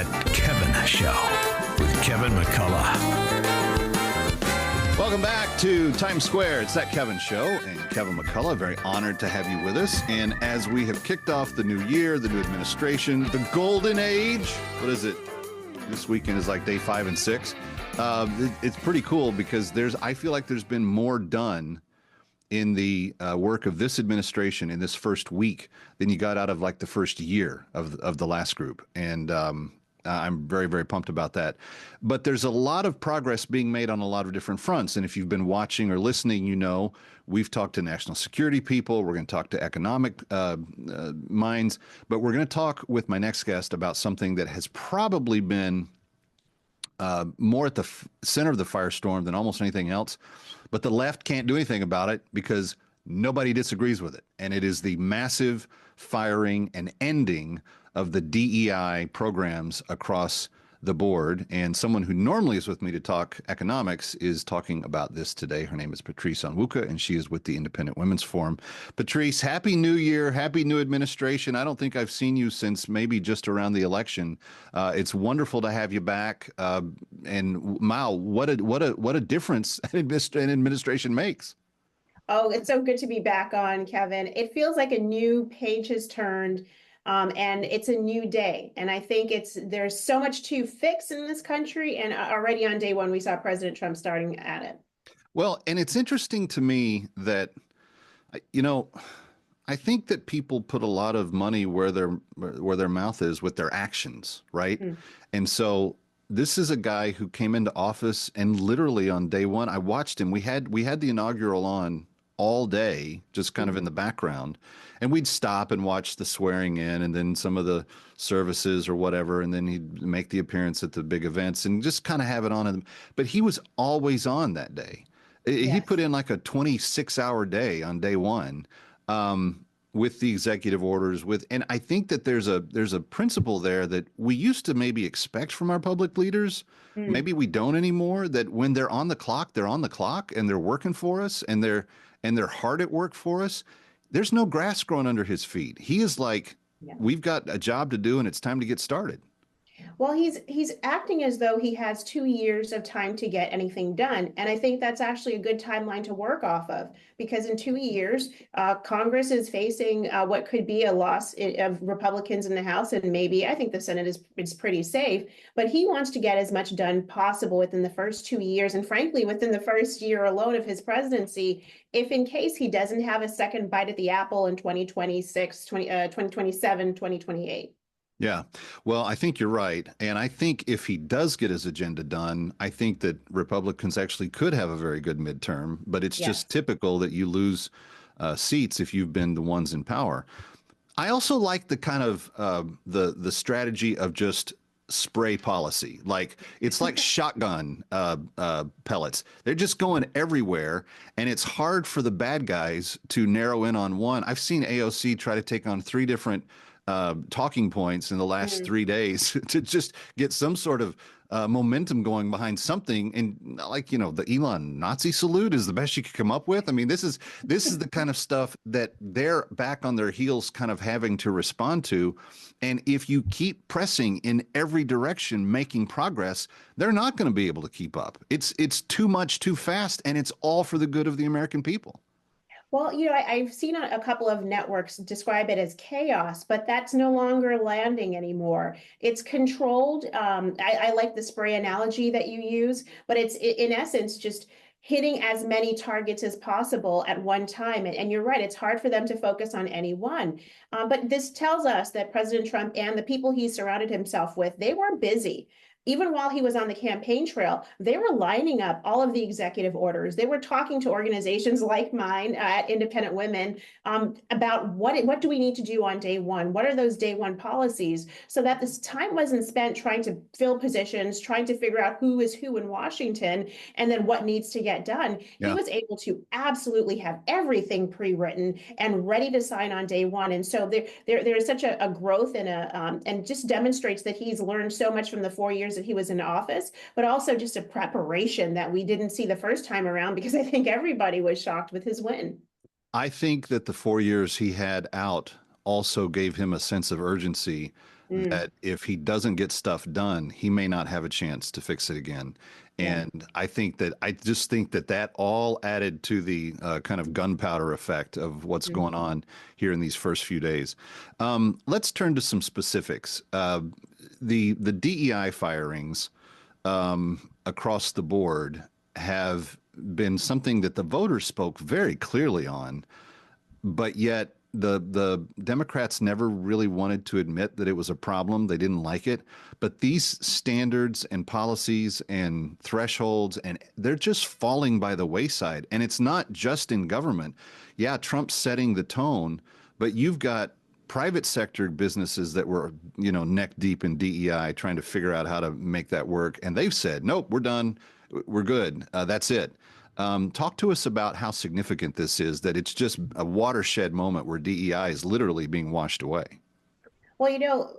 That Kevin Show with Kevin McCullough. Welcome back to Times Square. It's That Kevin Show, and Kevin McCullough, very honored to have you with us. And as we have kicked off the new year, the new administration, the golden age, what is it? This weekend is like day 5 and 6. It's pretty cool because I feel like there's been more done in the work of this administration in this first week than you got out of like the first year of the last group. And I'm very, very pumped about that. But there's a lot of progress being made on a lot of different fronts. And if you've been watching or listening, you know, we've talked to national security people. We're going to talk to economic minds. But we're going to talk with my next guest about something that has probably been more at the center of the firestorm than almost anything else. But the left can't do anything about it because nobody disagrees with it. And it is the massive firing and ending of the DEI programs across the board. And someone who normally is with me to talk economics is talking about this today. Her name is Patrice Onwuka, and she is with the Independent Women's Forum. Patrice, Happy New Year. Happy new administration. I don't think I've seen you since maybe just around the election. It's wonderful to have you back. And Mao, what a difference an administration makes. Oh, it's so good to be back on, Kevin. It feels like a new page has turned. And it's a new day. And I think there's so much to fix in this country. And already on day one, we saw President Trump starting at it. Well, and it's interesting to me that, you know, I think that people put a lot of money where their mouth is with their actions, right? And so this is a guy who came into office and literally on day one, I watched him. We had the inaugural on all day, just kind of in the background. And we'd stop and watch the swearing in and then some of the services or whatever. And then he'd make the appearance at the big events and just kind of have it on. But he was always on that day. Yes. He put in like a 26-hour day on day one with the executive orders. And I think that there's a principle there that we used to maybe expect from our public leaders. Maybe we don't anymore, that when they're on the clock, they're on the clock and they're working for us and they're hard at work for us. There's no grass growing under his feet. He is like, we've got a job to do and it's time to get started. Well, he's acting as though he has 2 years of time to get anything done. And I think that's actually a good timeline to work off of, because in 2 years, Congress is facing what could be a loss of Republicans in the House. And maybe I think the Senate is pretty safe. But he wants to get as much done possible within the first 2 years. And frankly, within the first year alone of his presidency, if in case he doesn't have a second bite at the apple in 2026, 2027, 2028. Yeah, well, I think you're right. And I think if he does get his agenda done, I think that Republicans actually could have a very good midterm, but it's just typical that you lose seats if you've been the ones in power. I also like the kind of the strategy of just spray policy. Like it's like shotgun pellets. They're just going everywhere. And it's hard for the bad guys to narrow in on one. I've seen AOC try to take on 3 different talking points in the last 3 days to just get some sort of momentum going behind something. And like, you know, the Elon Nazi salute is the best you could come up with. I mean, this is the kind of stuff that they're back on their heels kind of having to respond to. And if you keep pressing in every direction, making progress, they're not going to be able to keep up. It's too much, too fast, and it's all for the good of the American people. Well, you know, I've seen a couple of networks describe it as chaos, but that's no longer landing anymore. It's controlled. I like the spray analogy that you use, but it's in essence just hitting as many targets as possible at one time. And you're right, it's hard for them to focus on any one. But this tells us that President Trump and the people he surrounded himself with, they were busy. Even while he was on the campaign trail, they were lining up all of the executive orders. They were talking to organizations like mine at Independent Women about what do we need to do on day one? What are those day one policies? So that this time wasn't spent trying to fill positions, trying to figure out who is who in Washington, and then what needs to get done. Yeah. He was able to absolutely have everything pre-written and ready to sign on day one. And so there is such a growth and just demonstrates that he's learned so much from the 4 years that he was in office, but also just a preparation that we didn't see the first time around, because I think everybody was shocked with his win. I think that the 4 years he had out also gave him a sense of urgency that if he doesn't get stuff done, he may not have a chance to fix it again. And I just think that all added to the kind of gunpowder effect of what's going on here in these first few days. Let's turn to some specifics. The DEI firings across the board have been something that the voters spoke very clearly on, but yet the Democrats never really wanted to admit that it was a problem. They didn't like it. But these standards and policies and thresholds, and they're just falling by the wayside. And it's not just in government. Yeah, Trump's setting the tone, but you've got private sector businesses that were, neck deep in DEI trying to figure out how to make that work. And they've said, nope, we're done. We're good. That's it. Talk to us about how significant this is, that it's just a watershed moment where DEI is literally being washed away. Well,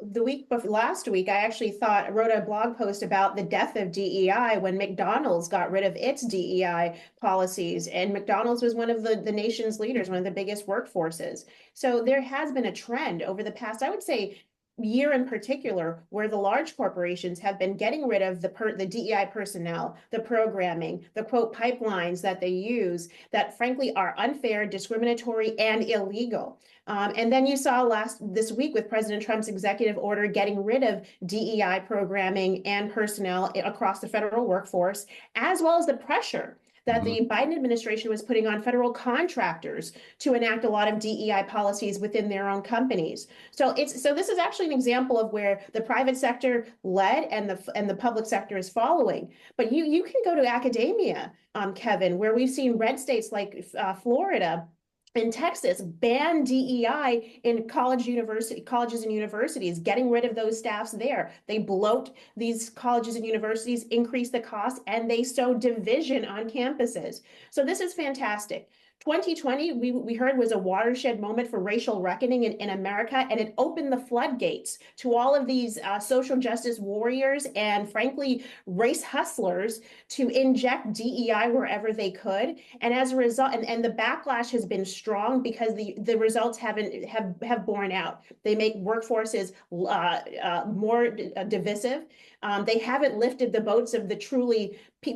last week, I actually wrote a blog post about the death of DEI when McDonald's got rid of its DEI policies. And McDonald's was one of the nation's leaders, one of the biggest workforces. So there has been a trend over the past, I would say, year in particular, where the large corporations have been getting rid of the DEI personnel, the programming, the quote pipelines that they use that frankly are unfair, discriminatory, and illegal. And then you saw this week with President Trump's executive order getting rid of DEI programming and personnel across the federal workforce, as well as the pressure that the Biden administration was putting on federal contractors to enact a lot of DEI policies within their own companies. So this is actually an example of where the private sector led and the public sector is following. But you can go to academia, Kevin, where we've seen red states like Florida in Texas ban DEI in colleges and universities, getting rid of those staffs there. They bloat these colleges and universities, increase the cost, and they sow division on campuses. So this is fantastic. 2020, we heard, was a watershed moment for racial reckoning in America, and it opened the floodgates to all of these social justice warriors and, frankly, race hustlers to inject DEI wherever they could. And as a result, and the backlash has been strong because the results have borne out. They make workforces more divisive. They haven't lifted the boats of the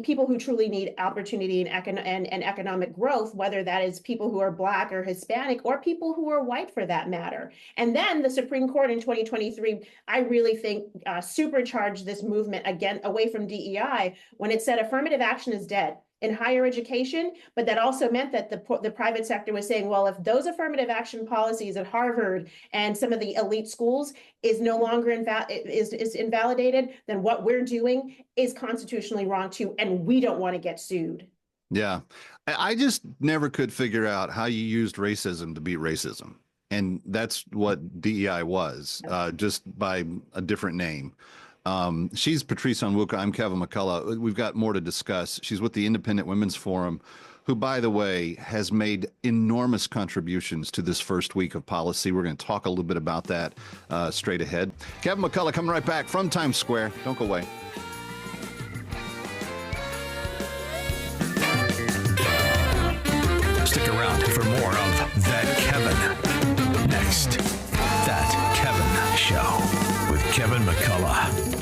people who truly need opportunity and economic growth, whether that is people who are Black or Hispanic or people who are white for that matter. And then the Supreme Court in 2023, I really think supercharged this movement again away from DEI when it said affirmative action is dead in higher education, but that also meant that the private sector was saying, well, if those affirmative action policies at Harvard and some of the elite schools is no longer is invalidated, then what we're doing is constitutionally wrong too, and we don't want to get sued. Yeah, I just never could figure out how you used racism to beat racism. And that's what DEI was, just by a different name. She's Patrice Onwuka. I'm Kevin McCullough. We've got more to discuss. She's with the Independent Women's Forum, who, by the way, has made enormous contributions to this first week of policy. We're going to talk a little bit about that straight ahead. Kevin McCullough coming right back from Times Square. Don't go away. Stick around for more of That Kevin. Next, That Kevin Show with Kevin McCullough.